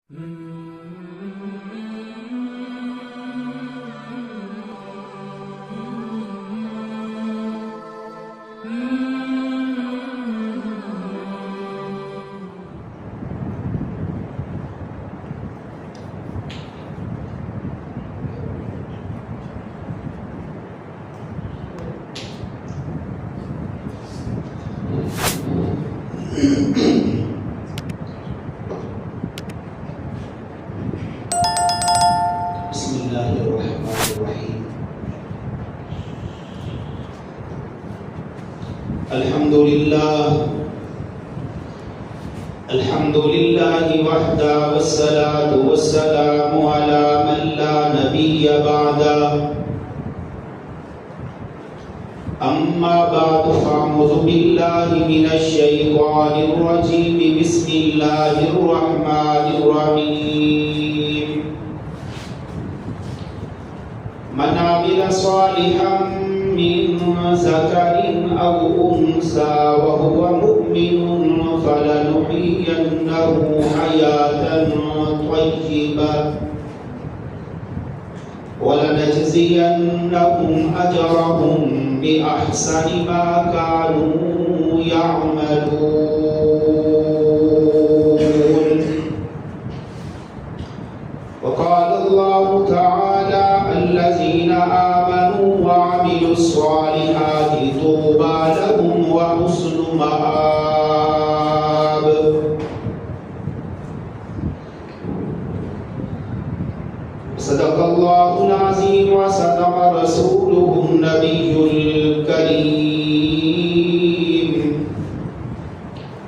بسم اللہ الرحمن الرحیم الحمد للہ وحدہ والصلاة والسلام علی من لا نبی بعدہ اما بعد فاعوذ باللہ من الشیطان الرجیم بسم اللہ الرحمن الرحیم من عمل صالحا من ذکر او انثى وهو مؤمن فلنحيينه حياة طيبة ولنجزينهم أجرهم بأحسن ما كانوا يعملون وقال الله تعالى الذين آمنوا وعملوا الصالحات طوبى لهم وحسن مآب صدق الله العظيم وصدق رسوله النبي الكريم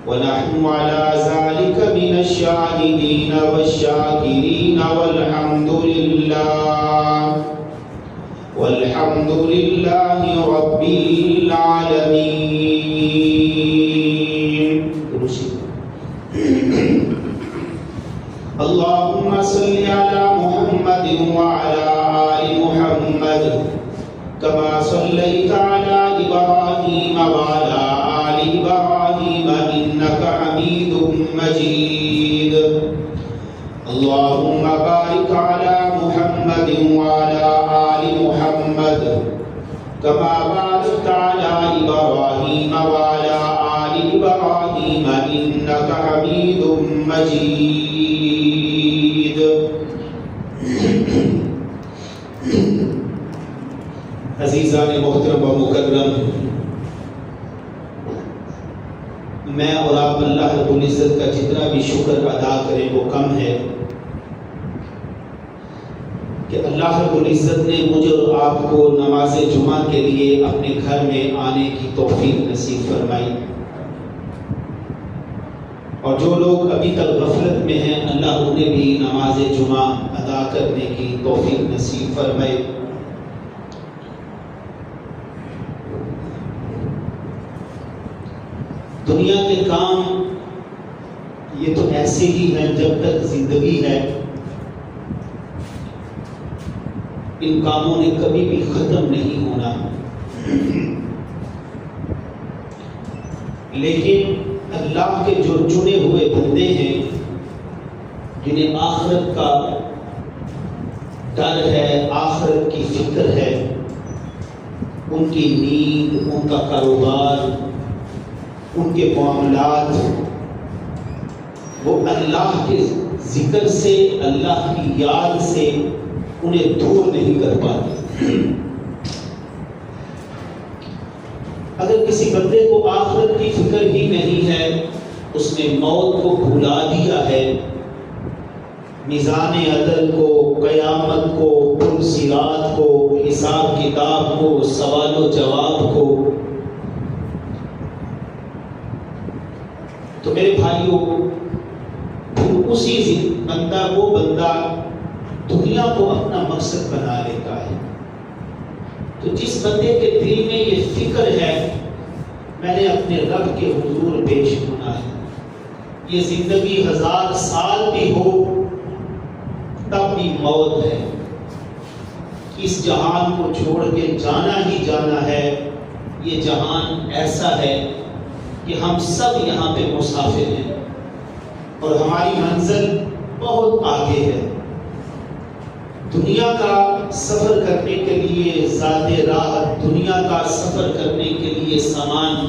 ونحن على ذلك من الشاهدين والشاكرين والحمد لله رب العالمين اللهم صل على محمد وعلى آل محمد كما صليت على إبراهيم وعلى آل إبراهيم إنك حميد مجيد اللهم بارك على محمد وعلى آل محمد كما باركت على إبراهيم وعلى آل إبراهيم إنك حميد مجيد عزیزان محترم و مکرم، میں اور آپ اللہ رب العزت کا جتنا بھی شکر ادا کریں وہ کم ہے کہ اللہ رب العزت نے مجھے اور آپ کو نماز جمعہ کے لیے اپنے گھر میں آنے کی توفیق نصیب فرمائی، اور جو لوگ ابھی تک غفلت میں ہیں اللہ انہیں بھی نماز جمعہ ادا کرنے کی توفیق نصیب فرمائے۔ دنیا کے کام یہ تو ایسے ہی ہیں، جب تک زندگی ہے ان کاموں نے کبھی بھی ختم نہیں ہونا، لیکن اللہ کے جو چنے ہوئے بندے ہیں جنہیں آخرت کا ڈر ہے، آخرت کی فکر ہے، ان کی نیند، ان کا کاروبار، ان کے معاملات وہ اللہ کے ذکر سے، اللہ کی یاد سے انہیں دور نہیں کر پاتے۔ اگر کسی بندے کو آخرت کی فکر ہی نہیں ہے، اس نے موت کو بھلا دیا ہے، میزان عدل کو، قیامت کو، پل صراط کو، حساب کتاب کو، سوال و جواب کو، تو میرے بھائیوں پھر وہ بندہ دنیا کو اپنا مقصد بنا لیتا ہے۔ تو جس بندے کے دل میں یہ فکر ہے میں نے اپنے رب کے حضور پیش ہونا ہے، یہ زندگی 1000 سال بھی ہو تب بھی موت ہے، اس جہان کو چھوڑ کے جانا ہی جانا ہے، یہ جہان ایسا ہے کہ ہم سب یہاں پہ مسافر ہیں اور ہماری منزل بہت بہت آگے ہے. دنیا کا سفر کرنے کے لیے ذات راحت، دنیا کا سفر کرنے کے لیے سامان،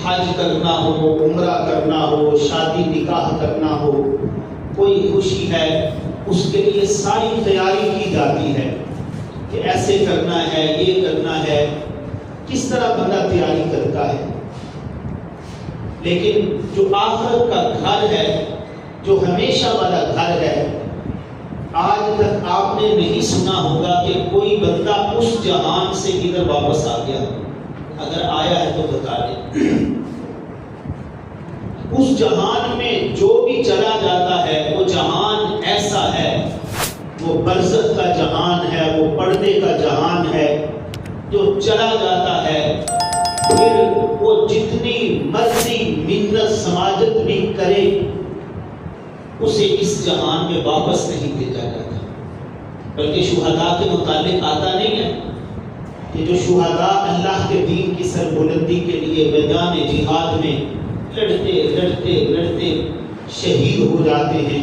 حج کرنا ہو، عمرہ کرنا ہو، شادی نکاح کرنا ہو، کوئی خوشی ہے، اس کے لیے ساری تیاری کی جاتی ہے کہ ایسے کرنا ہے، یہ کرنا ہے. کس طرح بندہ تیاری کرتا ہے. لیکن جو آخرت کا گھر ہے، جو ہمیشہ والا گھر ہے، آج تک آپ نے نہیں سنا ہوگا کہ کوئی بندہ اس جہان سے ادھر واپس آ گیا. اگر آیا ہے تو بتا دیں. اس جہان میں جو بھی چلا جاتا ہے وہ جہان ایسا ہے، وہ برزخ کا جہان ہے، وہ پردے کا جہان ہے. جو چلا جاتا ہے پھر وہ جتنی مرضی منت سماجت بھی کرے اسے اس جہان میں واپس نہیں بھیجا جاتا. بلکہ شہداء کے متعلق آتا نہیں ہے کہ جو شہداء اللہ کے دین کی سربلندی کے لیے میدان جہاد میں لڑتے لڑتے لڑتے شہید ہو جاتے ہیں،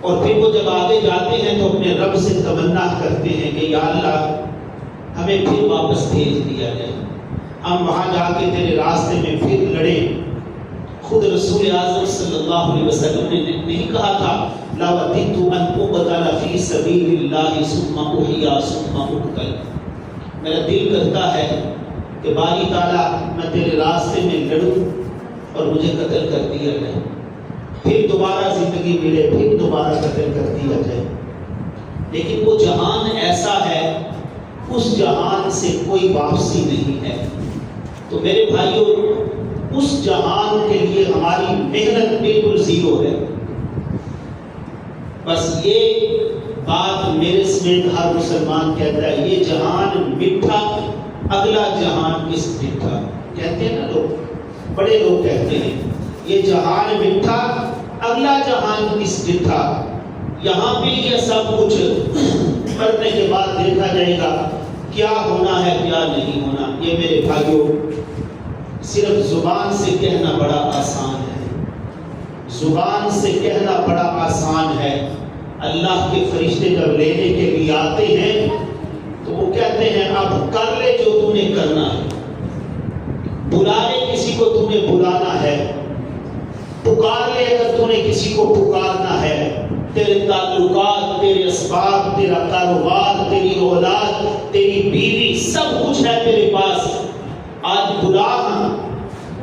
اور پھر وہ جب آگے جاتے ہیں تو اپنے رب سے تمنا کرتے ہیں کہ یا اللہ ہمیں پھر واپس بھیج دیا جائے، ہم وہاں جا کے تیرے راستے میں پھر لڑیں. خود رسول اعظم صلی اللہ علیہ وسلم نے نہیں کہا تھا لا وددت ان اقتل فی سبیل اللہ ثم احیا ثم اقتل. میرا دل کرتا ہے کہ باری تعالیٰ میں تیرے راستے میں لڑوں اور مجھے قتل کر دیا جائے، پھر دوبارہ زندگی ملے، پھر دوبارہ قتل کر دیا جائے. لیکن وہ جہان ایسا ہے، اس جہان سے کوئی واپسی نہیں ہے. تو میرے بھائیوں، اس جہان کے لیے ہماری محنت بالکل زیرو ہے. بس یہ بات میرے سمیت ہر مسلمان کہتا ہے، یہ جہان میٹھا، اگلا جہان کس میٹھا. کہتے ہیں نا لوگ، بڑے لوگ کہتے ہیں یہ جہان میٹھا، اگلا جہان کس میٹھا. یہاں بھی یہ سب کچھ کرنے کے بعد دیکھا جائے گا کیا ہونا ہے کیا نہیں ہونا. یہ میرے بھائیوں صرف زبان سے کہنا بڑا آسان ہے، زبان سے کہنا بڑا آسان ہے. اللہ کے فرشتے جب لینے کے لیے آتے ہیں تو وہ کہتے ہیں اب کر لے جو تم نے کرنا ہے، بلا لے کسی کو تم نے بلانا ہے، پکار لے اگر تم نے کسی کو پکارنا ہے. تیرے تعلقات، تیرے اسباب، تیرا کاروبار، تیری اولاد، تیری بیوی، سب کچھ ہے تیرے پاس. آج بلا،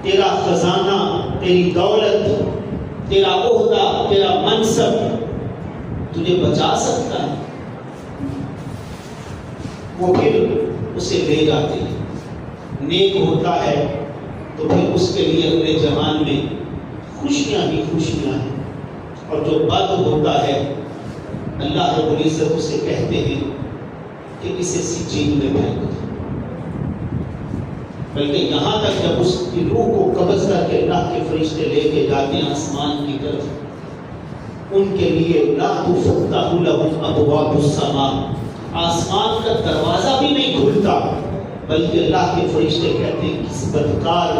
تیرا خزانہ، تیری دولت، تیرا عہدہ، تیرا منصب تجھے بچا سکتا ہے. وہ پھر اسے لے جاتے ہیں. نیک ہوتا ہے تو پھر اس کے لیے اگلے جہان میں خوشیاں ہی خوشیاں ہیں، اور جو بد ہوتا ہے اللہ رب العزت اسے کہتے ہیں کہ اسے سجین میں پھینک دو. بلکہ یہاں تک جب اس کی روح کو قبض کر کے اللہ کے فرشتے لے کے جاتے ہیں آسمان کی طرف، ان کے لیے لا تفتح لهم ابواب السماء، آسمان کا دروازہ بھی نہیں کھلتا، بلکہ اللہ کے فرشتے کہتے ہیں کس بدکار،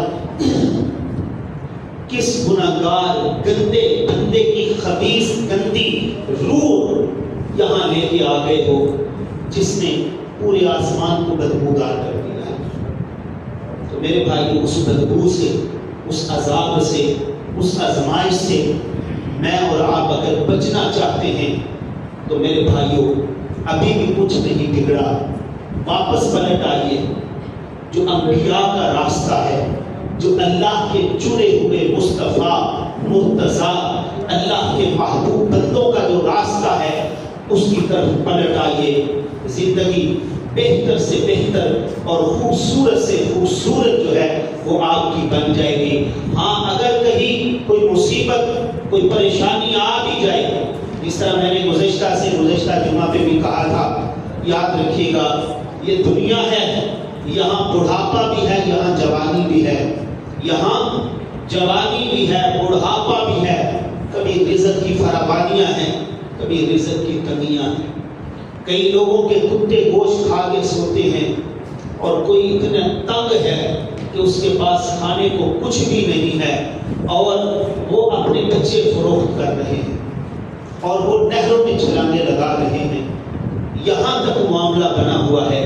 کس گناہگار گندے بندے کی خبیث گندی روح یہاں لے کے آ گئے ہو جس نے پورے آسمان کو بدبودار کر دیا ہے. تو میرے بھائی اس بدبو سے، اس عذاب سے، اس آزمائش سے میں اور آپ اگر بچنا چاہتے ہیں تو میرے بھائیوں ابھی بھی کچھ نہیں بگڑا. واپس پلٹ آئیے. جو انبیاء کا راستہ ہے، جو اللہ کے چنے ہوئے مصطفیٰ مرتضیٰ اللہ کے محبوب بندوں کا جو راستہ ہے اس کی طرف پلٹ آئیے. زندگی بہتر سے بہتر اور خوبصورت سے خوبصورت جو ہے وہ آپ کی بن جائے گی. ہاں اگر کہیں کوئی مصیبت، کوئی پریشانی آ بھی جائے، جس طرح میں نے گزشتہ جمعہ پہ بھی کہا تھا، یاد رکھیے گا یہ دنیا ہے، یہاں بڑھاپا بھی ہے، یہاں جوانی بھی ہے، یہاں جوانی بھی ہے، بڑھاپا بھی ہے. کبھی رزق کی فراوانیاں ہیں، کبھی رزق کی کمیاں ہیں. کئی لوگوں کے کتے گوشت کھا کے سوتے ہیں اور کوئی اتنا تنگ ہے کہ اس کے پاس کھانے کو کچھ بھی نہیں ہے اور وہ اپنے بچے فروخت کر رہے ہیں اور وہ نہروں میں چھلانگے لگا رہے ہیں، یہاں تک معاملہ بنا ہوا ہے۔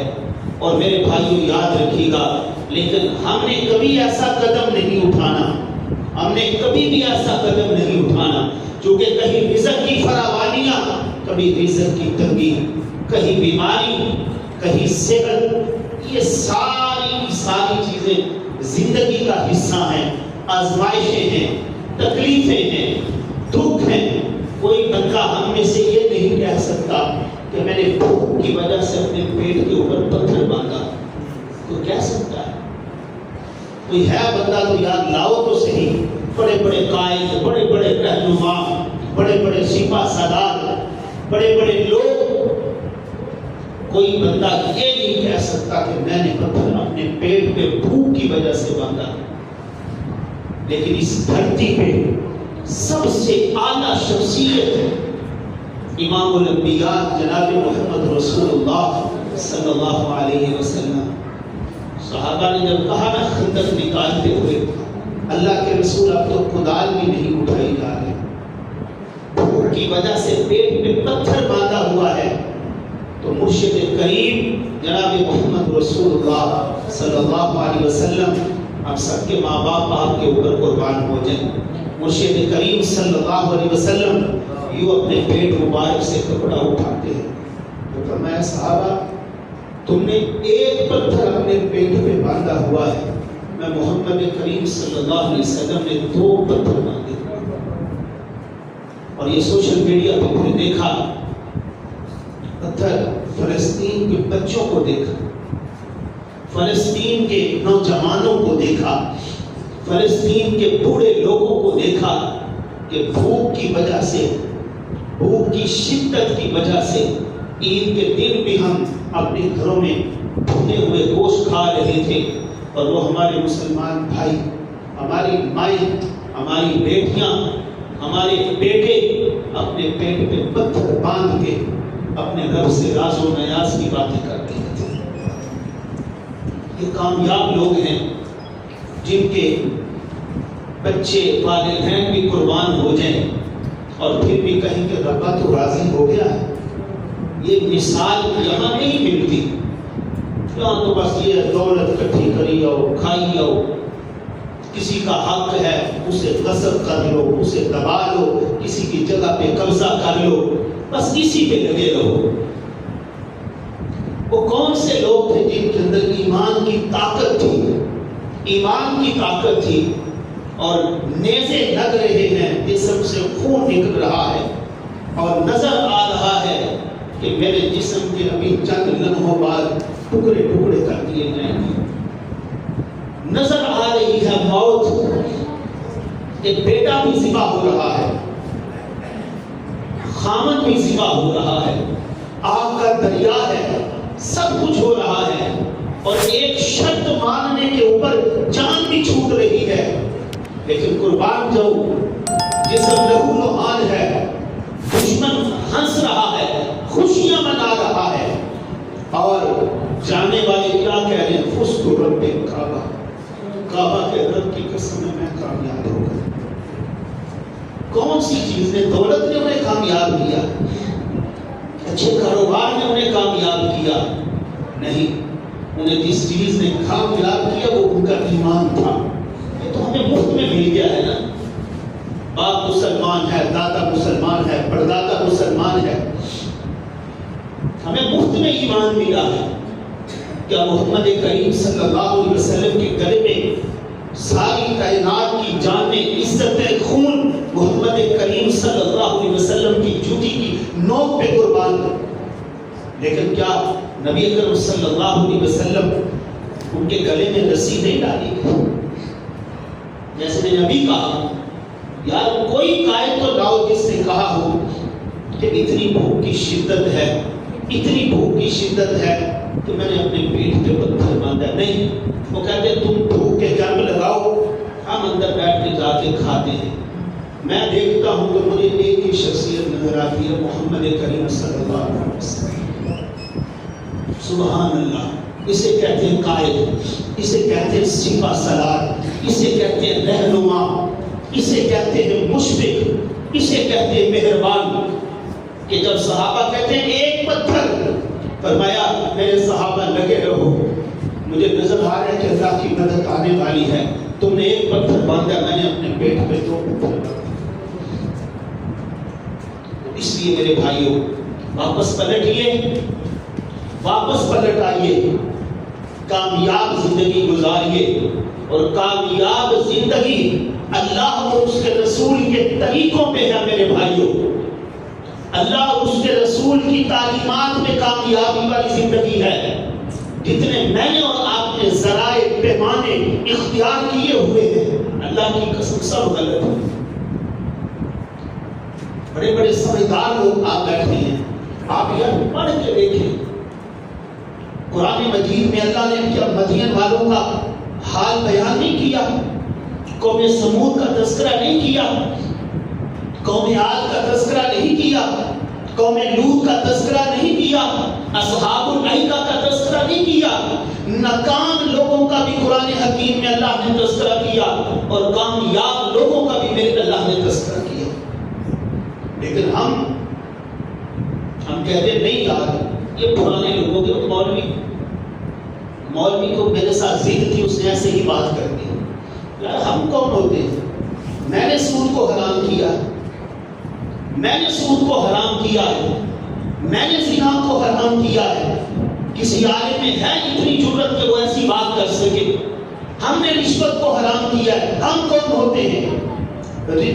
اور میرے بھائیو یاد رکھیے گا، لیکن ہم نے کبھی ایسا قدم نہیں اٹھانا، ہم نے کبھی بھی ایسا قدم نہیں اٹھانا، کیونکہ کہیں رزق کی فراوانیاں، کبھی رزق کی تنگی، کہیں بیماری، کہیں صحت، یہ ساری چیزیں زندگی کا حصہ ہیں، آزمائشیں ہیں، تکلیفیں ہیں، دکھ ہیں۔ کوئی بندہ ہم میں سے یہ نہیں کہہ سکتا کہ میں نے بھوک کی وجہ سے اپنے پیٹ کے اوپر پتھر باندھا، کوئی کہہ سکتا ہے؟ کوئی ہے بندہ تو یاد لاؤ تو صحیح۔ بڑے بڑے قائد، بڑے بڑے رہنما، بڑے بڑے سپاہ سالار، بڑے بڑے لوگ، کوئی بندہ یہ نہیں کہہ سکتا کہ میں نے پتھر اپنے پیٹ پہ بھوک کی وجہ سے باندھا۔ لیکن اس دھرتی پہ سب سے اعلیٰ شخصیت ہے امام الانبیاء جناب محمد رسول اللہ صلی اللہ علیہ وسلم۔ صحابہ نے جب کہا نا خندق نکالتے ہوئے، اللہ کے رسول اب تو کدال بھی نہیں اٹھائی جا رہی، بھوک کی وجہ سے پیٹ میں پتھر باندھا ہوا ہے، تو مرشد کریم جناب محمد رسول اللہ صلی اللہ علیہ وسلم، ہم سب کے ماں باپ آپ کے اوپر قربان ہو جائیں، مرشد کریم صلی اللہ علیہ وسلم یوں اپنے پیٹ مبارک سے کپڑا اٹھاتے ہیں تو فرمایا صحابہ تم نے ایک پتھر اپنے پیٹ پہ باندھا ہوا ہے، میں محمد کریم صلی اللہ علیہ وسلم نے 2 پتھر باندھے۔ اور یہ سوشل میڈیا پہ پھر دیکھا، پتھر فلسطین کے بچوں کو دیکھا، فلسطین کے نوجوانوں کو دیکھا، فلسطین کے بوڑھے لوگوں کو دیکھا کہ بھوک کی وجہ سے، بھوک کی شدت کی وجہ سے عید کے دن بھی ہم اپنے گھروں میں بھنے ہوئے گوشت کھا رہے تھے، اور وہ ہمارے مسلمان بھائی، ہماری مائیں، ہماری بیٹیاں، ہمارے بیٹے اپنے پیٹ پہ پتھر باندھ کے اپنے رب سے راز و نیاز کی باتیں کر رہے تھے۔ یہ کامیاب لوگ ہیں جن کے بچے والدین بھی قربان ہو جائیں اور پھر بھی کہیں کہ ربا تو راضی ہو گیا ہے۔ یہ مثال یہاں نہیں ملتی، یہاں تو بس یہ دولت کٹھی کری آؤ، کھائی آؤ، کسی کا حق ہے اسے غصب کر لو، اسے دبا لو، کسی کی جگہ پہ قبضہ کر لو، بس اسی پہ لگے رہو۔ وہ کون سے لوگ تھے جن کے اندر ایمان کی طاقت تھی، ایمان کی طاقت تھی، اور نیزے لگ رہے ہیں، جسم سے خون نکل رہا ہے اور نظر آ رہا ہے کہ میرے جسم کے ابھی چند لمحوں بعد ٹکڑے ٹکڑے کر دیے جائیں گے، نظر آ رہی ہے موت، ایک بیٹا بھی ذبح ہو رہا ہے، خامد بھی ذبح ہو رہا ہے، آگ کا دریا ہے، سب کچھ ہو رہا ہے، اور ایک شرط ماننے کے اوپر جان بھی چھوٹ رہی ہے، لیکن قربان جاؤ، جسم لہو لہان ہے، دشمن ہنس رہا ہے، خوشیاں منا رہا ہے، اور جانے والے کیا کہہ رہے ہیں؟ فزت رب کعبہ، کعبہ کے رب کی قسم میں کامیاب ہو گیا۔ کون سی چیز نے؟ دولت نے انہیں کامیاب کیا، اچھے کاروبار نے انہیں کامیاب کیا؟ نہیں، انہیں جس چیز نے کامیاب کیا وہ ان کا ایمان تھا۔ یہ تو ہمیں مفت میں مل گیا ہے نا، باپ مسلمان ہے، دادا مسلمان ہے، پردادا مسلمان ہے، ہمیں مفت میں ایمان ملا ہے۔ کیا محمد کریم صلی اللہ علیہ وسلم کے گلے میں ساری کائنات کی جانیں، عزت خون محمد کریم صلی اللہ علیہ وسلم کی جوتی کی نوک پہ قربان کر؟ لیکن کیا نبی اکرم صلی اللہ علیہ وسلم ان کے گلے میں رسی نہیں ڈالی گئی؟ جیسے میں نے ابھی کہا، یار کوئی قائد تو لاؤ جس نے کہا ہو کہ اتنی بھوک کی شدت ہے، اتنی بھوک کی شدت ہے کہ میں نے اپنے پیٹ پہ پتھر باندھا۔ نہیں، وہ کہتے ہیں تم بھوک کے جنگ لگاؤ، ہم اندر بیٹھ کے جا کے کھاتے ہیں۔ میں دیکھتا ہوں کہ مجھے ایک ہی شخصیت نظر آتی ہے، محمد کریم صلی اللہ علیہ وسلم۔ سبحان اللہ، اسے کہتے ہیں قائد۔ اسے کہتے ہیں سپہ سالار، اسے کہتے ہیں رہنما، اسے کہتے ہیں مشفق، اسے کہتے ہیں مہربان. کہ جب صحابہ کہتے ہیں ایک پتھر، فرمایا میرے صحابہ لگے رہو، مجھے نظر آ رہا ہے کہ اللہ کی مدد آنے والی ہے. تم نے ایک پتھر باندھا، میں نے اپنے پیٹ پہ 2 پتھر باندھے. اس لیے میرے بھائیوں واپس پلٹیے، واپس پلٹ آئیے، کامیاب زندگی گزاریے. اور کامیاب زندگی اللہ اور اس کے رسول کے طریقوں پہ ہے میرے بھائیوں. اللہ اور اس کے رسول کی تعلیمات میں کامیابی والی زندگی ہے. جتنے میں نے اور آپ نے ذرائع پیمانے اختیار کیے ہوئے ہیں، اللہ کی قسم سب غلط ہے. بڑے بڑے سمجھدار لوگ آپ بیٹھے ہیں، آپ یہ پڑھ کے دیکھیں قرآن مجید میں اللہ نے کیا مدین والوں کا حال بیان نہیں کیا، قوم سمود کا تذکرہ نہیں کیا، قوم عاد کا تذکرہ نہیں کیا، قوم لوط کا تذکرہ نہیں کیا، اصحاب الایکہ کا تذکرہ نہیں کیا. ناکام لوگوں کا بھی قرآن حکیم میں اللہ نے تذکرہ کیا اور کامیاب لوگوں کا بھی میرے اللہ نے تذکرہ کیا. لیکن ہم کہتے ہیں نہیں یار یہ پرانے لوگوں کے مولوی کو میرے ساتھ ضد تھی، اس نے ایسے ہی بات کر دی. یار ہم کون ہوتے ہیں؟ میں نے سود کو حرام کیا، میں نے سود کو حرام کیا ہے، میں نے زنا کو حرام کیا ہے. کسی عالم میں ہے اتنی جرت کہ وہ ایسی بات کر سکے؟ ہم نے رشوت کو حرام کیا ہے. ہم کون ہوتے ہیں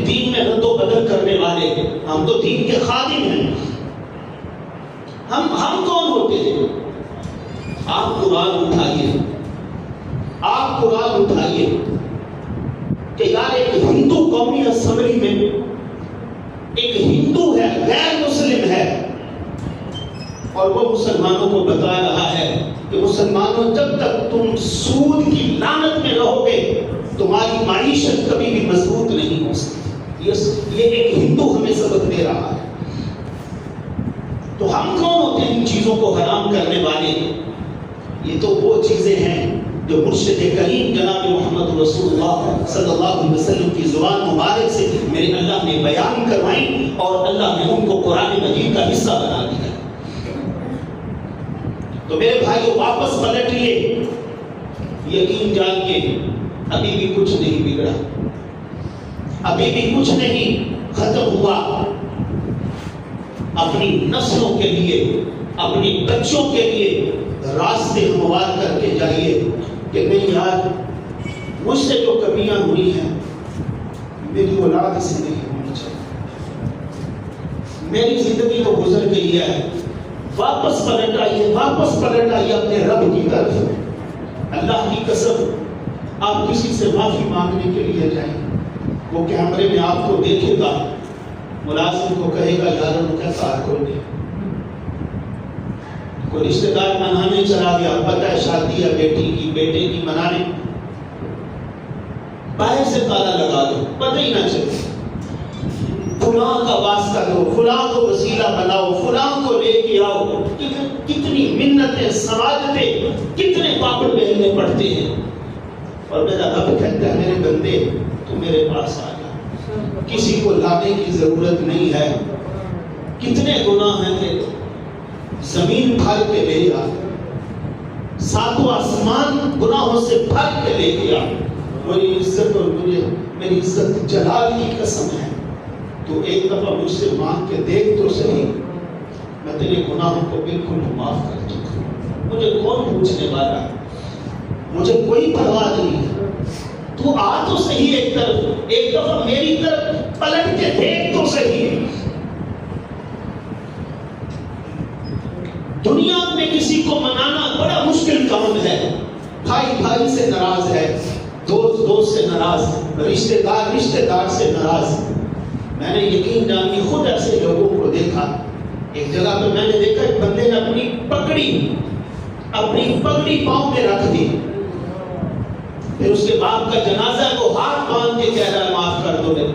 دین میں رد و بدل کرنے والے؟ ہم تو دین کے خادم ہیں. ہم کون ہوتے ہیں؟ آپ قرآن اٹھائیے، آپ قرآن اٹھائیے کہ یار ایک ہندو قومی اسمبلی میں ایک ہندو ہے، غیر مسلم ہے، اور وہ مسلمانوں کو بتا رہا ہے کہ مسلمانوں جب تک تم سود کی لعنت میں رہو گے تمہاری معیشت کبھی بھی مضبوط نہیں ہو سکتی. یہ ایک ہندو ہمیں سبق دے رہا ہے. تو ہم کون ہوتے ہیں ان چیزوں کو حرام کرنے والے؟ یہ تو وہ چیزیں ہیں جو مرشد کریم جناب محمد رسول اللہ صلی اللہ علیہ وسلم کی زبان مبارک سے میرے اللہ نے بیان کروائیں اور اللہ نے ان کو قرآن مجید کا حصہ بنا دیا. تو میرے بھائیو واپس پلٹیے، یقین جانیے ابھی بھی کچھ نہیں بگڑا، ابھی بھی کچھ نہیں ختم ہوا. اپنی نسلوں کے لیے، اپنی بچوں کے لیے راستے ہموار کر کے جائیے کہ نہیں یار مجھ سے جو کمیاں ہوئی ہیں میری اولاد سے نہیں ہونی چاہیے. میری زندگی تو گزر گئی ہے. واپس پلٹ آئیے، واپس پلٹ آئیے اپنے رب کی طرف. اللہ کی قسم آپ کسی سے معافی مانگنے کے لیے جائیں، وہ کیمرے میں آپ کو دیکھے گا، ملازم کو کہے گا یار ان کا کار کھول دے. کوئی رشتہ دار منانے چلا گیا، پتہ ہے شادی ہے بیٹی کی، بیٹے کی منانے، باہر سے تالا لگا دو، پتہ ہی نہ چلے. فلاں کا واسطہ دو، فلاں کو وسیلہ بناؤ، فلاں کو لے کے آؤ. کتنی منتیں سماجتیں، کتنے پاپڑ بیلنے پڑتے ہیں. اور میرا رب کہتا ہے میرے بندے تو میرے پاس آ جا، کسی کو لانے کی ضرورت نہیں ہے. کتنے گناہ ہیں کہ زمین بھر کے لے آ، ساتوں آسمان گناہوں سے بھر کے لے گیا. میری عزت اور میری عزت جلال کی قسم ہے تو ایک دفعہ مجھ سے مانگ کے دیکھ تو صحیح، میں تیرے گناہوں کو بالکل معاف کر چکا ہوں. مجھے کون پوچھنے والا ہے؟ مجھے کوئی پرواہ نہیں ہے. تو آ تو صحیح ایک طرف، ایک دفعہ میری طرف پلٹ کے دیکھ تو صحیح. دنیا میں کسی کو منانا بڑا مشکل کام ہے. بھائی بھائی سے ناراض ہے، دوست دوست سے ناراض، رشتہ دار سے ناراض. میں نے یقین جان خود ایسے لوگوں کو دیکھا. ایک جگہ پہ میں نے دیکھا ایک بندے نے اپنی پگڑی پاؤں میں رکھ دی. پھر اس کے باپ کا جنازہ ہے، وہ ہاتھ باندھ کے کہہ رہا ہے معاف کر دو میرے.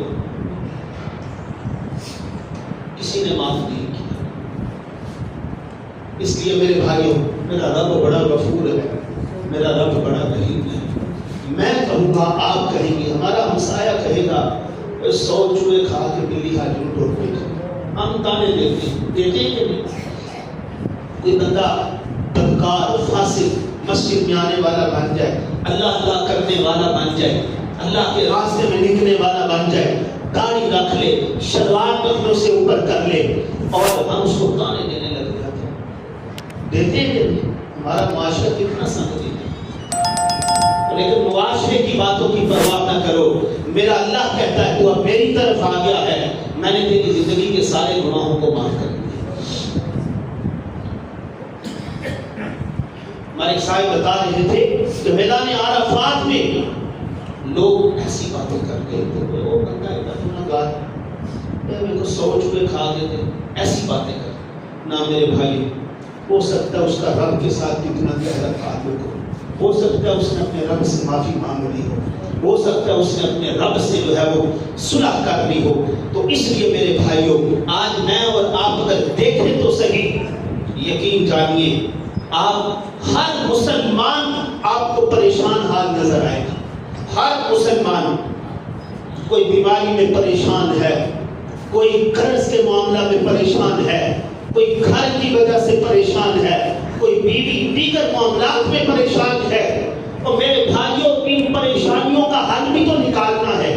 کسی نے معاف نہیں کیا. اس لیے میرے بھائیوں میرا رب بڑا غفور ہے. میرا رب بڑا رحیم ہے. میں کہوں گا، آپ کہیں گے، ہمارا ہمسایہ کہے گا 100 چوہے کھا کے بلی حاجم ٹوٹ گئی. ہم تانے دیتے ہیں کہ نہیں؟ کوئی بندہ بدکار فاسق مسجد میں آنے والا بن جائے، اللہ اللہ کرنے والا بن جائے، اللہ کے راستے میں نکلنے والا بن جائے، داڑھی رکھ لے، شلوار کپڑوں سے اوپر کر لے، اور ہم اس کو تانے دینے لگ جاتے ہیں. دیتے ہیں کہ نہیں؟ ہمارا معاشرہ کتنا سخت ہے. لیکن معاشرے کی باتوں کی پرواہ نہ کرو. میرا اللہ کہتا ہے تو اب میری طرف آ گیا ہے، میں نے تیری زندگی کے سارے گناہوں کو معاف کر دیا. ہمارے ایک صاحب بتا رہے تھے کہ میدان عرفات میں لوگ ایسی باتیں کرتے تھے، وہ بندہ اتنا گنہگار میرے کو 100 چوہے کھا دیتے، ایسی باتیں کرتے. نہ میرے بھائی، ہو سکتا ہے اس کا رب کے ساتھ کتنا گہرا تعلق ہو سکتا ہے اس نے اپنے رب سے معافی مانگ لی ہو سکتا ہے اس نے اپنے رب سے جو ہے وہ صلح کر لی ہو. تو اس لیے میرے بھائیوں، آج میں اور آپ اگر دیکھیں تو صحیح، یقین جانیے آپ ہر مسلمان آپ کو پریشان حال نظر آئے گا. ہر مسلمان کوئی بیماری میں پریشان ہے، کوئی قرض کے معاملہ میں پریشان ہے، کوئی گھر کی وجہ سے پریشان ہے، کوئی بیوی دیگر معاملات میں پریشان ہے. اور میرے بھائیوں، ان پریشانیوں کا حل بھی تو نکالنا ہے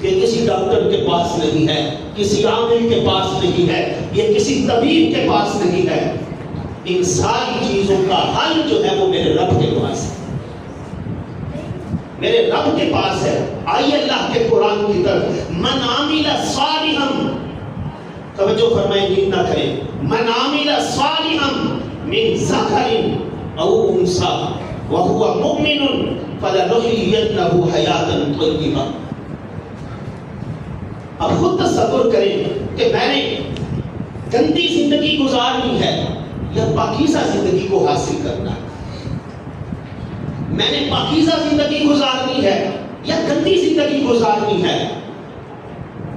کہ کسی ڈاکٹر کے پاس نہیں ہے، کسی عامل کے پاس نہیں ہے، یا کسی طبیب کے پاس نہیں ہے. ان ساری چیزوں کا حل جو ہے وہ میرے رب کے پاس ہے، میرے رب کے پاس ہے. آئیے اللہ کے قرآن کی طرف. من عامل صالحا، توجہ فرمائیں، نیند نہ کریں. من عامل صالحا من ذکر او انثى وهو مؤمن فلنحيينه حیاتا طیبہ. اب خود تصور کریں کہ میں نے گندی زندگی گزارنی ہے یا پاکیزہ زندگی کو حاصل کرنا ہے. میں نے پاکیزہ زندگی گزارنی ہے یا گندی زندگی گزارنی ہے.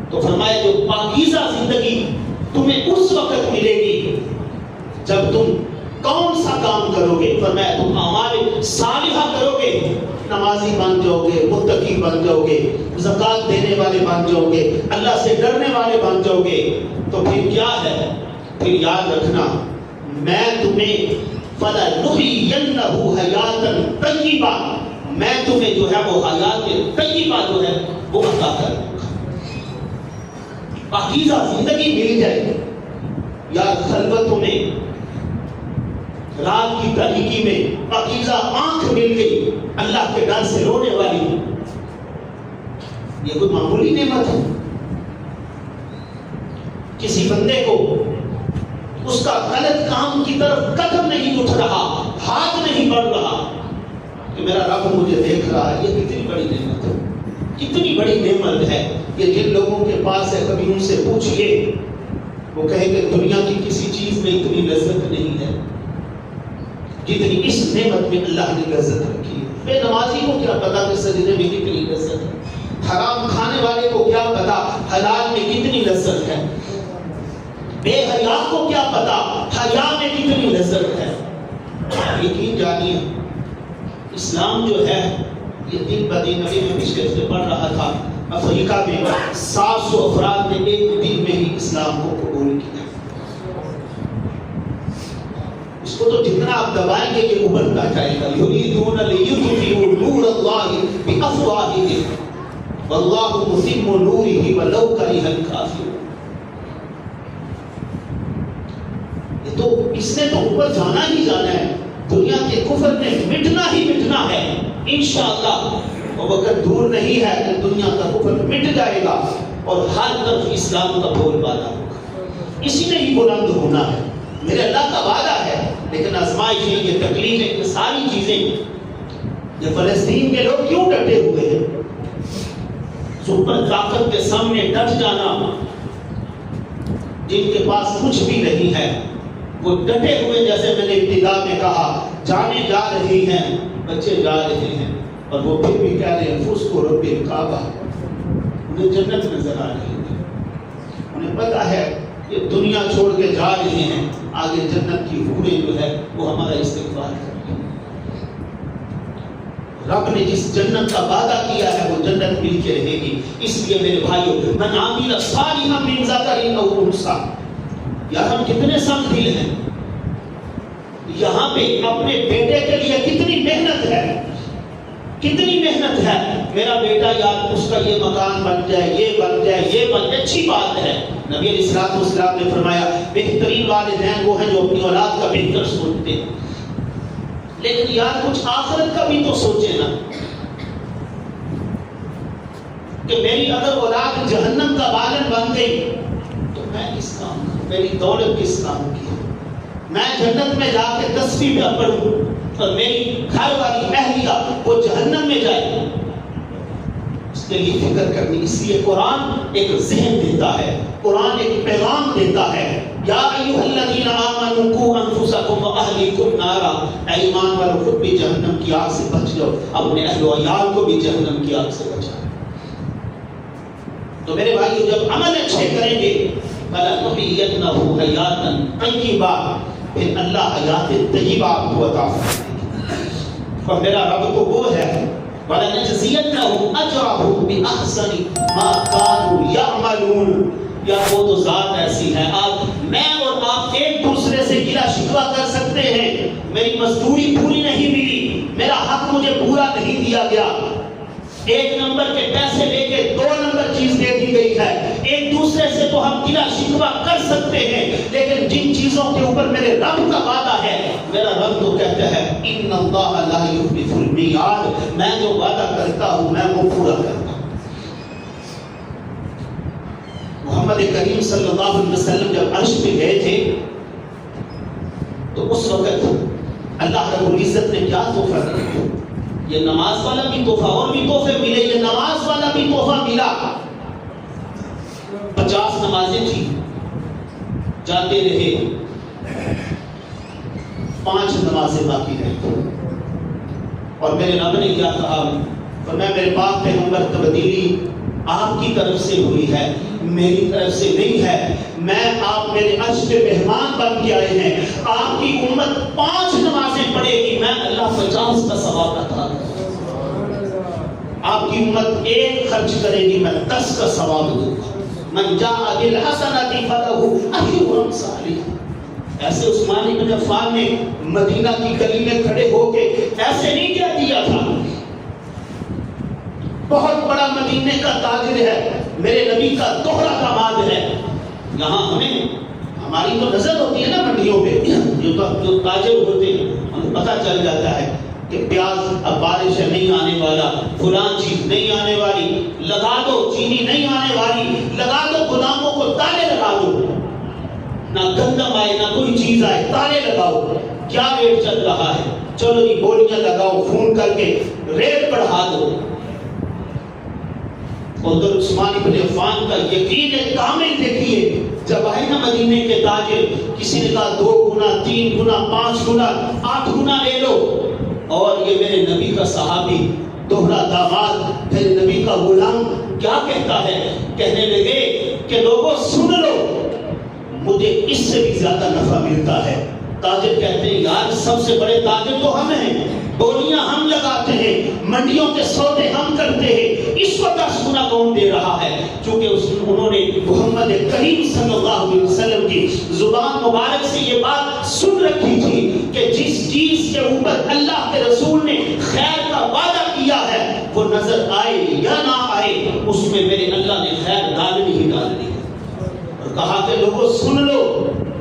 تو فرمایا جو پاکیزہ زندگی تمہیں اس وقت ملے گی جب تم کون سا کام کرو گے. فرمایا تم اعمال صالحہ کرو گے، نمازی بن جاؤ گے، متقی بن جاؤ گے، زکات دینے والے بن جاؤ گے، اللہ سے ڈرنے والے بن جاؤ گے. تو پھر کیا ہے؟ پھر یاد رکھنا، میں تمہیں فَلَنُحْيِيَنَّهُ حَيَاتًا طَيِّبَةً، میں تمہیں جو ہے وہ حیات طیبہ جو ہے وہ عطا کر دوں گا. پاکیزہ زندگی مل جائے. یا خلوتوں میں، رات کی تاریکی میں پاکیزہ آنکھ مل گئی، اللہ کے ڈر سے رونے والی، یہ کوئی معمولی نعمت ہے. کسی بندے کو اس کا غلط کام کی طرف قدم نہیں اٹھ رہا، ہاتھ نہیں بڑھ رہا کہ میرا رب مجھے دیکھ رہا ہے. یہ کتنی بڑی نعمت ہے، کتنی بڑی نعمت ہے. یہ جن لوگوں کے پاس ہے کبھی ان سے پوچھئے، وہ کہیں گے دنیا کی کسی چیز میں اتنی لذت نہیں ہے جتنی اس نعمت میں اللہ نے لذت رکھی ہے. بے نمازی کو کیا پتا کہ سجدے میں کتنی لذت ہے، حرام کھانے والے کو کیا پتا حلال میں کتنی لذت ہے، بے حیا کو کیا پتا حیا میں کتنی لذت ہے. یقین جانیے اسلام جو ہے یہ دن بدن ابھی میں پچھلے ہفتے پڑھ رہا تھا، افریقہ میں 700 افراد نے ایک دن میں ہی اسلام کو قبول کیا. اس کو تو جتنا آپ دبائیں گے یہ ابھرتا جائے گا. یریدون لیطفئوا نور اللہ بافواہہم واللہ متم نورہ ولو کرہ الکافرون. یہ تو اس نے تو اوپر جانا ہی جانا ہے، دنیا کے کفر نے مٹنا ہی مٹنا ہے انشاءاللہ. وہ وقت دور نہیں ہے کہ دنیا کا کفر مٹ جائے گا اور ہر طرف اسلام کا بول بالا ہوگا. اسی نے ہی بلند ہونا ہے، میرے اللہ کا وعدہ ہے. لیکن آزمائشیں، یہ تکلیفیں، یہ ساری چیزیں، یہ فلسطین کے لوگ کیوں ڈٹے ہوئے ہیں؟ سپر طاقت کے سامنے ڈٹ جانا، جن کے پاس کچھ بھی نہیں ہے وہ ڈٹے ہوئے. جیسے میں نے ابتدا میں کہا، جانے جا رہی ہیں، بچے جا رہے ہیں، اور وہ پھر بھی کہہ رہے ہیں فس کو رب الکعبہ. انہیں جنت نظر آ رہی ہے، انہیں پتا ہے کہ دنیا چھوڑ کے جا رہے ہیں، آگے جنت کی حوریں جو ہے وہ ہمارا استقبال کر رہی ہیں. رب نے جس جنت کا وعدہ کیا ہے وہ جنت مل کے رہے گی. اس لیے میرے بھائیو، من عمل صالحا من ذکر او انثی، یار ہم کتنے سخت دل ہیں. یہاں پہ اپنے بیٹے کے لیے کتنی محنت ہے، کتنی محنت ہے. میرا بیٹا یار اس کا یہ مکان بن جائے، یہ بن جائے، یہ بن جائے، اچھی بات ہے. نبی علیہ الصلوۃ والسلام نے فرمایا بہترین والدین وہ ہیں جو اپنی اولاد کا بہتر سوچتے ہیں. لیکن یار کچھ آخرت کا بھی تو سوچے نا، کہ میری اگر اولاد جہنم کا بالن بن گئی تو میں کس کام کی، میری دولت کس کام کی. میں جنت میں جا کے 10ویں میں پڑھوں اور میری گھر والی اہلیہ وہ جہنم میں جائے. اس کے لیے فکر کرنی. اس لیے قرآن ایک ذہن دیتا ہے، قرآن ایک پیغام دیتا ہے. یا ایھا الذین آمنوا قوا انفسکم واہلیکم نارا، اے ایمان والو خود بھی جہنم کی آگ سے بچ جاؤ، اپنے اہل و عیال کو بھی جہنم کی آگ سے بچاؤ. تو میرے بھائیو جب عمل اچھے کریں گے فَلَنُحْيِيَنَّهُ حَيَاتً طَيِّبَةً، پھر اللہ حیات طیبہ آپ کو عطا فرمائے. اور میرا رب تو وہ ہے وَلَنَجْزِيَنَّهُمْ أَجْرَهُمْ بِأَحْسَنِ مَا كَانُوا يَعْمَلُونَ. یا وہ تو ذات ایسی ہے، آج میں اور آپ ایک دوسرے سے گلہ شکوہ کر سکتے ہیں، میری مزدوری پوری نہیں ملی، میرا حق مجھے پورا نہیں دیا گیا، 1 نمبر کے پیسے لے کے 2 نمبر چیز دے دی گئی ہے. ایک دوسرے سے تو ہم گلہ شکوہ کر سکتے ہیں، لیکن جن چیزوں کے اوپر میرے رب کا وعدہ ہے، میرا رب تو کہتا ہے ان اللہ لا یخلف المیعاد، میں جو وعدہ کرتا ہوں میں وہ پورا کرتا ہوں. محمد کریم صلی اللہ علیہ وسلم جب عرش پہ گئے تھے تو اس وقت اللہ رب العزت نے کیا تحفہ دیا. یہ نماز والا بھی تحفہ، اور بھی تحفے ملے، یہ نماز والا بھی تحفہ ملا. 50 نمازیں تھی، جاتے رہے، 5 نمازیں باقی رہی. اور میرے رب نے کیا کہا، اور میرے پاک پیغمبر تبدیلی آپ کی طرف سے ہوئی ہے، میری طرف سے نہیں ہے. میں آپ میرے عرش پہ مہمان بن کے آئے ہیں، آپ کی امت 5 نمازیں پڑھے گی، میں اللہ 50 کا ثواب عطا کروں. آپ کی امت 1 خرچ کرے گی، میں 10 کا ثواب دوں گا. من جاء بالحسنۃ فلہ عشر امثالها. ایسے عثمان بن عفان نے مدینہ کی گلی میں کھڑے ہو کے ایسے نہیں کہہ دیا تھا، بہت بڑا مدینے کا تاجر ہے، میرے نبی کا دوہرا داماد ہے. یہاں ہماری تو نظر ہوتی ہے نا منڈیوں پہ، جو تاجر ہوتے ہیں ہمیں پتہ چل جاتا ہے کہ پیاز اب بارش ہے نہیں آنے والا، فلان چیز نہیں آنے والی، لگا دو چینی نہیں آنے والی، لگا دو گداموں کو تالے لگا دو، نہ گندم آئے نہ کوئی چیز آئے، تالے لگاؤ. کیا ریٹ چل رہا ہے، چلو جی بولیاں لگاؤ، فون کر کے ریٹ بڑھا دو. ادھر عثمان بن عفان کا یقین کامل دیکھیے، جب آئے نا مدینے کے تاجر، کسی نے کہا 2 گنا 3 گنا 5 گنا 8 گنا لے لو. اور یہ میرے نبی کا صحابی دوہرا داماد میرے نبی کا غلام کیا کہتا ہے، کہنے لگے کہ لوگوں سن لو، مجھے اس سے بھی زیادہ نفع ملتا ہے. تاجر کہتے ہیں یار سب سے بڑے تاجر تو ہم ہیں، بولیاں ہم لگاتے ہیں، منڈیوں کے سودے ہم کرتے ہیں، اس کو 10 گنا کون دے رہا ہے؟ چونکہ انہوں نے محمد کریم صلی اللہ علیہ وسلم کی زبان مبارک سے یہ بات سن رکھی تھی کہ جس چیز کے اوپر اللہ کے رسول نے خیر کا وعدہ کیا ہے وہ نظر آئے یا نہ آئے، اس میں میرے اللہ نے خیر ڈالنی ہی ڈالنی ہے. اور کہا کہ لوگوں سن لو،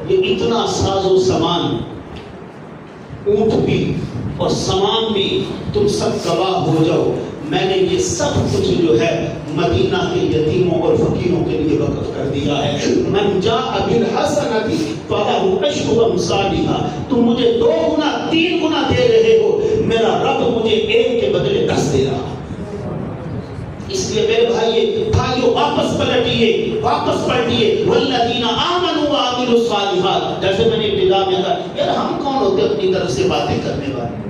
یہ اتنا ساز و سامان، اونٹ بھی اور سامان بھی، تم سب گواہ ہو جاؤ، میں نے یہ سب کچھ جو ہے مدینہ کے یتیموں اور فقیروں کے لیے وقف کر دیا ہے. من جاء بالحسنۃ فلہ عشر امثالها. تم مجھے 2 گنا 3 گنا دے رہے ہو، میرا رب مجھے 1 کے بدلے 10 دے رہا. اس لیے میرے بھائیو واپس پلٹیے، واپس پلٹیے. والذین آمنوا وعملوا الصالحات. جیسے میں نے ابتدا میں کہا یار ہم کون ہوتے اپنی طرف سے باتیں کرنے والے؟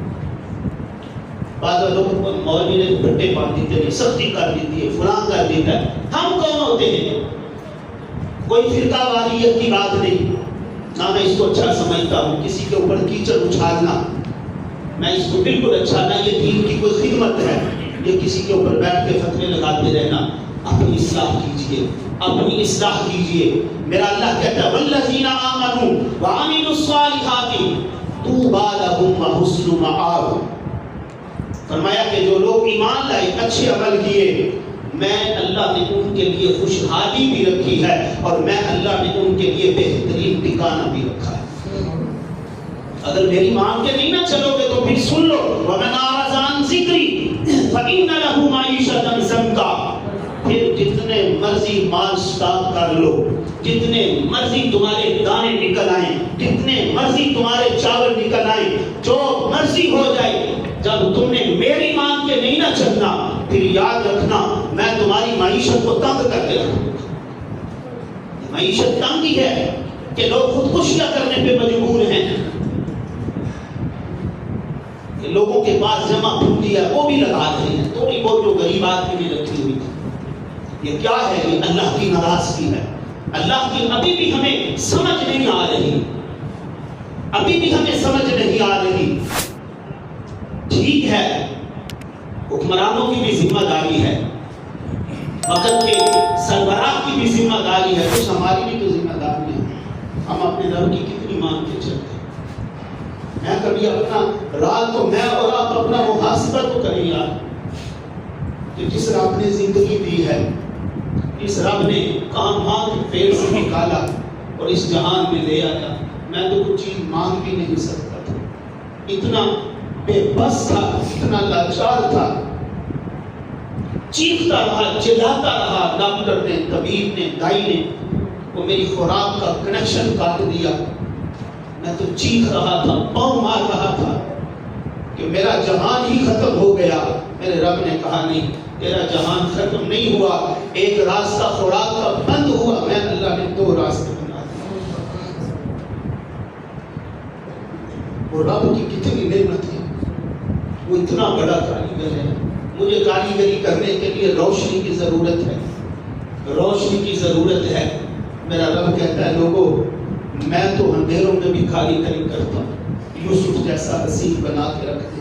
بعض لوگ مولوی نے بھٹے باندھ دیتے ہیں، سختی کر دیتی ہے، فلاں کر دیتا ہے. ہم کون ہوتے ہیں؟ کوئی فرقہ واریت کی بات نہیں، نہ میں اس کو اچھا سمجھتا ہوں. کسی کے اوپر کیچڑ اچھالنا میں اس کو بالکل اچھا نہ، یہ دین کی کوئی خدمت ہے، یہ کسی کے اوپر بیٹھ کے فتوے لگاتے رہنا. اپنی اصلاح کیجئے، اپنی اصلاح کیجئے. میرا اللہ کہتا ہے والذین آمنوا وعملوا الصالحات طوبی لہم وحسن مآب. فرمایا کہ جو لوگ ایمان لائے، اچھے عمل کیے، میں اللہ نے ان کے لیے خوشحالی بھی رکھی ہے اور میں اللہ نے ان کے لیے بہترین ٹھکانہ بھی رکھا ہے. اگر میری مان کے نہیں نہ چلو گے تو پھر سن لو وَمَنْ أَعْرَضَ عَنْ ذِكْرِي فَإِنَّ لَهُ مَعِيشَةً ضَنْكًا. پھر جتنے مرضی مال سٹاک کر لو، جتنے مرضی تمہارے دانے نکل آئیں، جتنے مرضی تمہارے چاول نکل آئیں، جو مرضی ہو جائے، جب تم نے میری مان کے نہیں نہ چلنا پھر یاد رکھنا میں تمہاری معیشت کو تنگ کر کے رکھوں گا. معیشت تنگ ہی ہے کہ لوگ خودکشیاں کرنے پہ مجبور ہیں. لوگوں کے پاس جمع پھونٹی ہے وہ بھی لگا رہے ہیں، تھوڑی بہت جو غریب آدمی نے رکھی ہوئی تھی. یہ کیا ہے؟ یہ اللہ کی ناراضگی ہے. اللہ کی ابھی بھی ہمیں سمجھ نہیں آ رہی، ابھی بھی ہمیں سمجھ نہیں آ رہی. ٹھیک ہے حکمرانوں کی بھی ذمہ داری ہے، وقت کے سربراہ کی بھی ذمہ داری ہے، کچھ ہماری بھی تو ذمہ داری ہے. ہم اپنے رب کی کتنی مان کے چلتے ہیں. میں کبھی اپنا رات کو میں اور آپ اپنا محاسبہ تو کریں یار کہ جس رب نے زندگی دی ہے، اس رب نے کام ہاتھ پیڑ سے نکالا اور اس جہان میں لے آیا، میں تو کچھ چیز مانگ بھی نہیں سکتا تھا. اتنا بے بس تھا، اتنا لاچار تھا، چیختا رہا، چلاتا رہا. ڈاکٹر نے، طبیب نے، دائی نے وہ میری خوراک کا کنیکشن کاٹ دیا. میں تو چیخ رہا تھا، پاؤں مار رہا تھا کہ میرا جہان ہی ختم ہو گیا. میرے رب نے کہا نہیں، تیرا جہان ختم نہیں ہوا، ایک راستہ خوراک کا بند ہوا، میں اللہ نے دو راستے بنا دیے. وہ رب کی کتنی نعمت ہے، وہ اتنا بڑا کاریگر ہے. مجھے کاریگری کرنے کے لیے روشنی کی ضرورت ہے، روشنی کی ضرورت ہے. میرا رب کہتا ہے لوگوں میں تو اندھیروں میں بھی کاریگری کرتا ہوں. یوسف جیسا حسین بنا کے رکھ دے،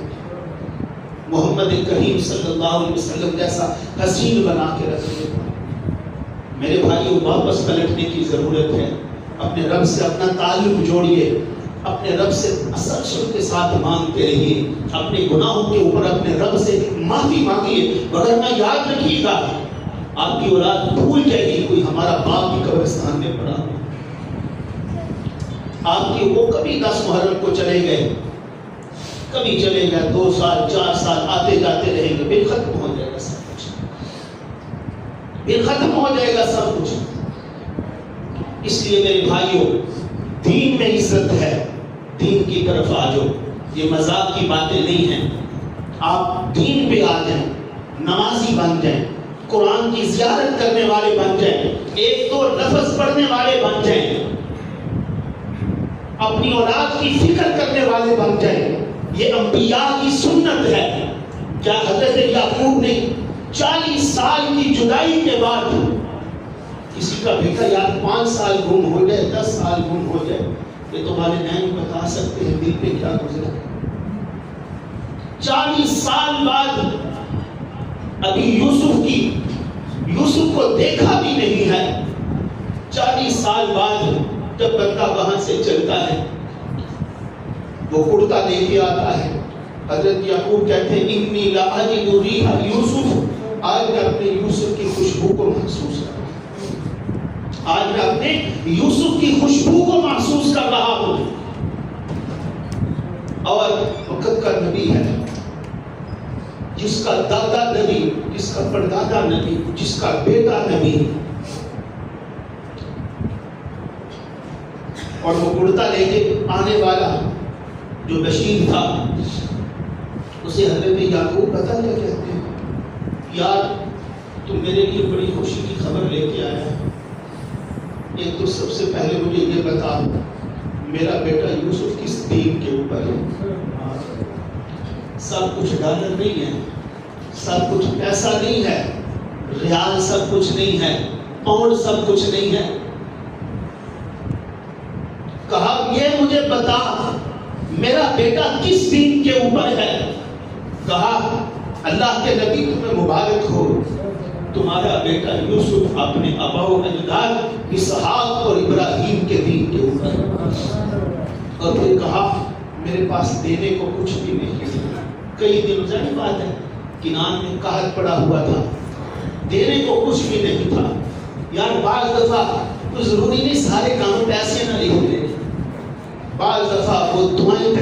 محمد کریم صلی اللہ علیہ وسلم جیسا حسین بنا کے رکھ دے. میرے بھائیوں واپس پلٹنے کی ضرورت ہے. اپنے رب سے اپنا تعلق جوڑیے، اپنے رب سے اصل کے ساتھ مانگتے رہیے، اپنے گناہوں کے اوپر اپنے رب سے معافی مانگیے. ورنہ یاد رکھیے گا آپ کی اولاد بھول جائے گی کوئی ہمارا باپ بھی قبرستان میں پڑا. آپ کے وہ کبھی 10 محرم کو چلے گئے، کبھی چلے گئے 2 سال 4 سال آتے جاتے رہیں گے، پھر ختم ہو جائے گا سب کچھ، پھر ختم ہو جائے گا سب کچھ. اس لیے میرے بھائیوں دین میں عزت ہے، دین کی طرف آ جاؤ. یہ مذاق کی باتیں نہیں ہیں. آپ دین پہ آ جائیں، نمازی بن جائیں، قرآن کی زیارت کرنے والے بن جائیں، ایک تو لفظ پڑھنے والے بن جائیں، اپنی اولاد کی فکر کرنے والے بن جائیں. یہ انبیاء کی سنت ہے. کیا حضرت یعقوب نے 40 سال کی جدائی کے بعد کسی کا بیٹا یا 5 سال گم ہو جائے، 10 سال گم ہو جائے، یہ تو والدین بتا سکتے ہیں دل پہ کیا گزرا. 40 سال بعد ابھی یوسف کو دیکھا بھی نہیں ہے. 40 سال بعد جب بندہ وہاں سے چلتا ہے وہ کرتا لے کے آتا ہے. حضرت یعقوب کہتے ہیں انی لاجد ریح یوسف، آج میں اپنے یوسف کی خوشبو کو محسوس کر رہا ہوں، آج میں اپنے یوسف کی خوشبو کو محسوس کر رہا ہوں. اور وقت کا نبی ہے جس کا دادا نبی، جس کا پردادا نبی، جس کا بیٹا نبی، اور وہ کرتا لے کے آنے والا جو بشیر تھا اسے حضرت یعقوب پتہ کیا کہتے ہیں؟ یار تم میرے لیے بڑی خوشی کی خبر لے کے آیا ہے. ایک تو سب سے پہلے مجھے یہ بتا میرا بیٹا یوسف کس دین کے اوپر ہے. سب کچھ ڈالر نہیں ہے، سب کچھ پیسہ نہیں ہے، ریال سب کچھ نہیں ہے، پاؤنڈ سب کچھ نہیں ہے. کہا یہ مجھے بتا میرا بیٹا کس دین کے اوپر ہے؟ کہا اللہ کے نبی تمہیں مبارک ہو، تمہارا بیٹا یوسف اپنے آبا و اجداد اسحاق اور ابراہیم کے دین کے اوپر۔ اور پھر کہا میرے پاس دینے کو کچھ بھی نہیں ہے۔ کئی دن ظاہر بات ہے کنعان میں قحط پڑا ہوا تھا، دینے کو کچھ بھی نہیں تھا۔ یار بعض دفعہ تو ضروری نہیں سارے کام پیسے نہ نہیں ہوتے، بعض دفعہ وہ دعائیں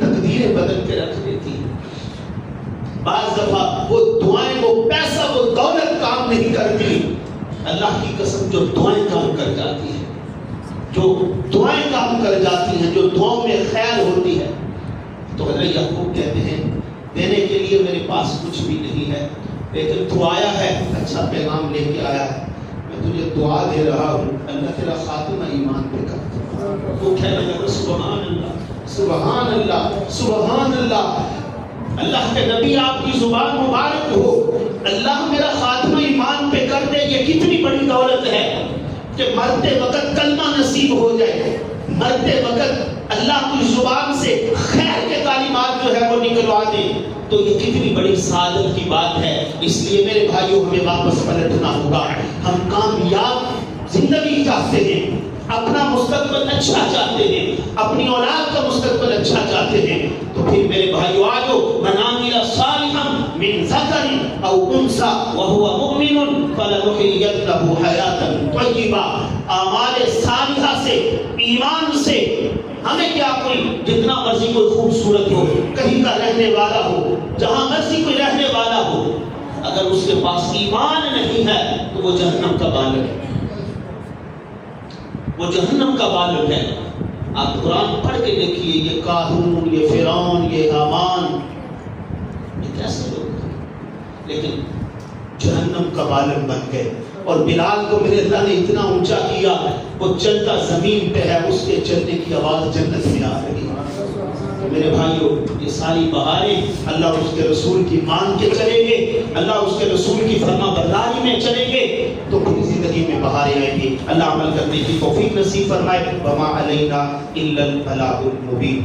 تقدیریں بدل کے رکھ دیتی ہیں، بعض دفعہ وہ دعائیں، وہ پیسہ، وہ دولت کام نہیں کرتی۔ اللہ کی قسم جو دعائیں کام کر جاتی ہیں، جو دعائیں کام کر جاتی ہیں، جو دعاؤں میں خیر ہوتی ہے۔ تو حضرت یعقوب کہتے ہیں دینے کے لیے میرے پاس کچھ بھی نہیں ہے، لیکن تو آیا ہے، اچھا پیغام لے کے آیا ہے، میں تجھے دعا دے رہا ہوں اللہ تیرا خاتمہ ایمان پہ کر۔ وہ کہنے لگا سبحان اللہ سبحان اللہ سبحان اللہ، اللہ کے نبی آپ کی زبان مبارک ہو، اللہ میرا خاتمہ ایمان پہ کر دے۔ یہ کتنی بڑی دولت ہے کہ مرتے وقت کلمہ نصیب ہو جائے، مرتے وقت اللہ کی زبان سے خیر کے تعلیمات جو ہے وہ نکلوا دے، تو یہ کتنی بڑی سعادت کی بات ہے۔ اس لیے میرے بھائیوں ہمیں واپس پلٹنا ہوگا۔ ہم کامیاب زندگی چاہتے ہیں، اپنا مستقبل اچھا چاہتے ہیں، اپنی اولاد کا مستقبل اچھا چاہتے ہیں، تو پھر میرے بھائیو آجو من عمل صالحا من ذکر او انثى وهو مؤمن فلنحيينه حیاتا طیبہ۔ اعمال صالحہ سے، ایمان سے، ہمیں کیا کوئی جتنا مرضی کوئی خوبصورت ہو، کہیں کا رہنے والا ہو، جہاں مرضی کوئی رہنے والا ہو، اگر اس کے پاس ایمان نہیں ہے تو وہ جہنم کا بالغ ہے، وہ جہنم کا بالغ ہے۔ آپ قرآن پڑھ کے دیکھیے، یہ قارون، یہ فرعون، یہ حامان، یہ کیسے لوگ ہیں، لیکن جہنم کا بالغ بن گئے۔ اور بلال کو میرے اللہ نے اتنا اونچا کیا، وہ چلتا زمین پہ ہے، اس کے چلنے کی آواز جنت میں آ رہی ہے۔ میرے بھائیوں یہ ساری بہاریں اللہ اس کے رسول کی مان کے چلیں گے، اللہ اس کے رسول کی فرما برداری میں چلیں گے تو پوری زندگی میں بہاریں آئیں گی۔ اللہ عمل کرنے کی توفیق نصیب فرمائے۔ وما علینا الا البلاغ المبین۔